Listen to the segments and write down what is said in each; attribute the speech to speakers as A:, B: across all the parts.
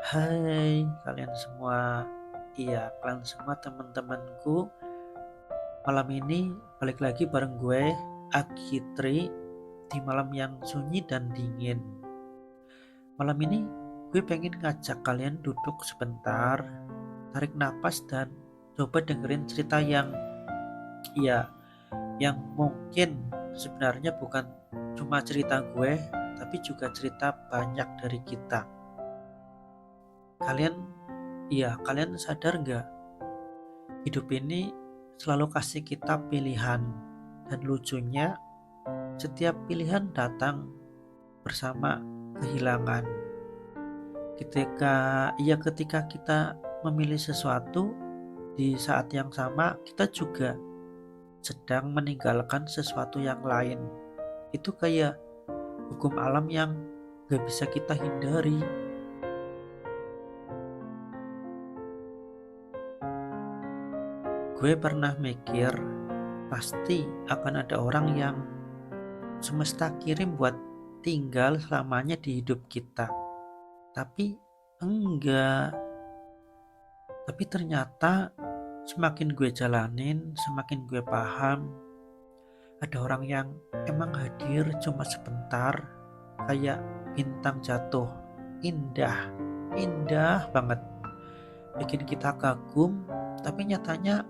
A: Hai kalian semua. Iya, kalian semua teman-temanku. Malam ini balik lagi bareng gue, Akitri, di malam yang sunyi dan dingin. Malam ini gue pengen ngajak kalian duduk sebentar, tarik napas dan coba dengerin cerita ya, yang mungkin sebenarnya bukan cuma cerita gue, tapi juga cerita banyak dari kita. Kalian, kalian sadar nggak? Hidup ini selalu kasih kita pilihan, dan lucunya setiap pilihan datang bersama kehilangan. Ketika kita memilih sesuatu, di saat yang sama kita juga sedang meninggalkan sesuatu yang lain. Itu kayak hukum alam yang gak bisa kita hindari. Gue pernah mikir, pasti akan ada orang yang semesta kirim buat tinggal selamanya di hidup kita. Tapi enggak. Tapi ternyata semakin gue jalanin, semakin gue paham ada orang yang emang hadir cuma sebentar, kayak bintang jatuh. Indah, indah banget. Bikin kita kagum, tapi nyatanya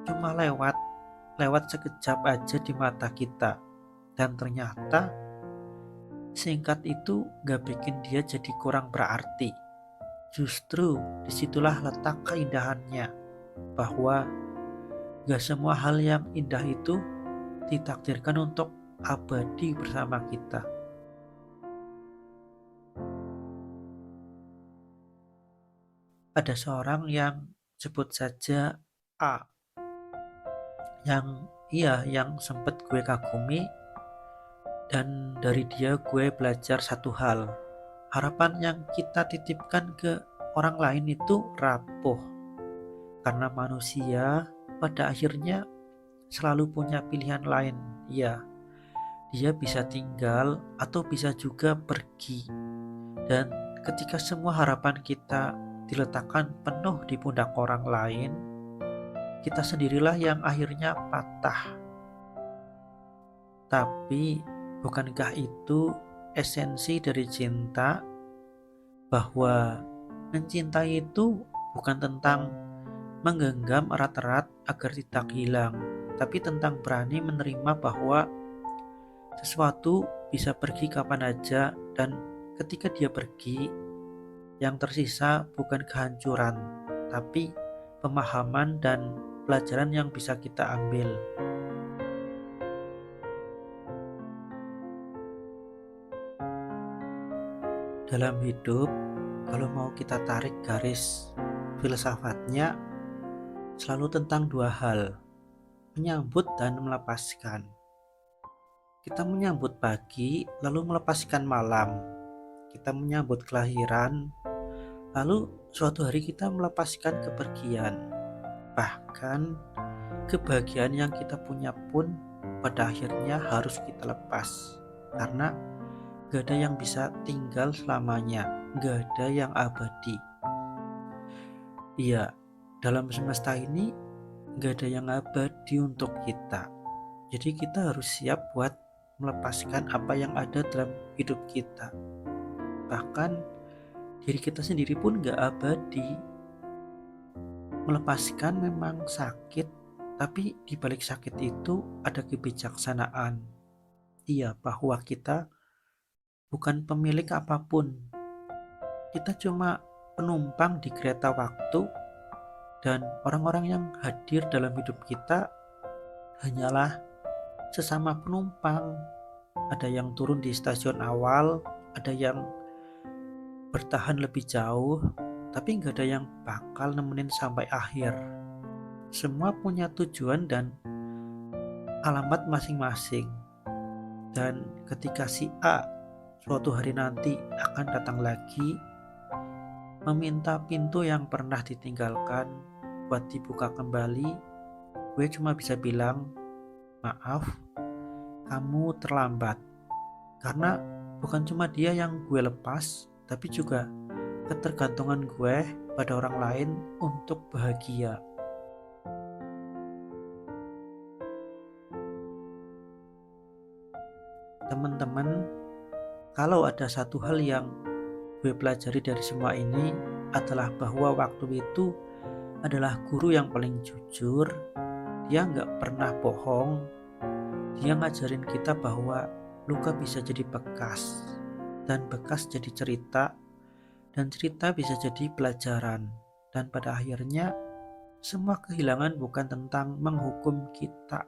A: cuma lewat sekejap aja di mata kita. Dan ternyata singkat itu gak bikin dia jadi kurang berarti. Justru disitulah letak keindahannya, bahwa gak semua hal yang indah itu ditakdirkan untuk abadi bersama kita. Ada seorang yang sebut saja A, yang sempat gue kagumi, dan dari dia gue belajar satu hal. Harapan yang kita titipkan ke orang lain itu rapuh, karena manusia pada akhirnya selalu punya pilihan lain. Ya, dia bisa tinggal atau bisa juga pergi. Dan ketika semua harapan kita diletakkan penuh di pundak orang lain, kita sendirilah yang akhirnya patah. Tapi bukankah itu esensi dari cinta, bahwa mencintai itu bukan tentang menggenggam erat-erat agar tidak hilang, tapi tentang berani menerima bahwa sesuatu bisa pergi kapan aja, dan ketika dia pergi, yang tersisa bukan kehancuran, tapi pemahaman dan pelajaran yang bisa kita ambil. Dalam hidup, kalau mau kita tarik garis filsafatnya, selalu tentang dua hal: menyambut dan melepaskan. Kita menyambut pagi, lalu melepaskan malam. Kita menyambut kelahiran, lalu suatu hari kita melepaskan kepergian. Bahkan kebahagiaan yang kita punya pun pada akhirnya harus kita lepas. Karena gak ada yang bisa tinggal selamanya, gak ada yang abadi. Iya, dalam semesta ini gak ada yang abadi untuk kita. Jadi kita harus siap buat melepaskan apa yang ada dalam hidup kita. Bahkan diri kita sendiri pun gak abadi. Melepaskan memang sakit, tapi di balik sakit itu ada kebijaksanaan. Iya, bahwa kita bukan pemilik apapun. Kita cuma penumpang di kereta waktu, dan orang-orang yang hadir dalam hidup kita hanyalah sesama penumpang. Ada yang turun di stasiun awal, ada yang bertahan lebih jauh, tapi gak ada yang bakal nemenin sampai akhir. Semua punya tujuan dan alamat masing-masing. Dan ketika si A suatu hari nanti akan datang lagi, meminta pintu yang pernah ditinggalkan buat dibuka kembali, gue cuma bisa bilang, maaf, kamu terlambat. Karena bukan cuma dia yang gue lepas, tapi juga ketergantungan gue pada orang lain untuk bahagia. Teman-teman, kalau ada satu hal yang gue pelajari dari semua ini adalah bahwa waktu itu adalah guru yang paling jujur. Dia nggak pernah bohong. Dia ngajarin kita bahwa luka bisa jadi bekas, dan bekas jadi cerita, dan cerita bisa jadi pelajaran. Dan pada akhirnya semua kehilangan bukan tentang menghukum kita,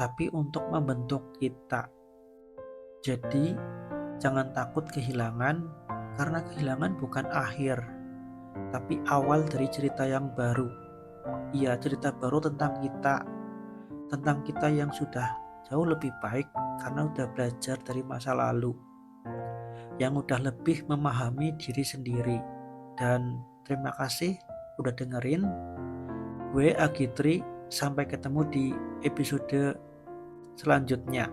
A: tapi untuk membentuk kita. Jadi jangan takut kehilangan, karena kehilangan bukan akhir, tapi awal dari cerita yang baru. Iya, cerita baru tentang kita yang sudah jauh lebih baik karena udah belajar dari masa lalu, yang udah lebih memahami diri sendiri. Dan terima kasih udah dengerin. Gue Agitri, sampai ketemu di episode selanjutnya.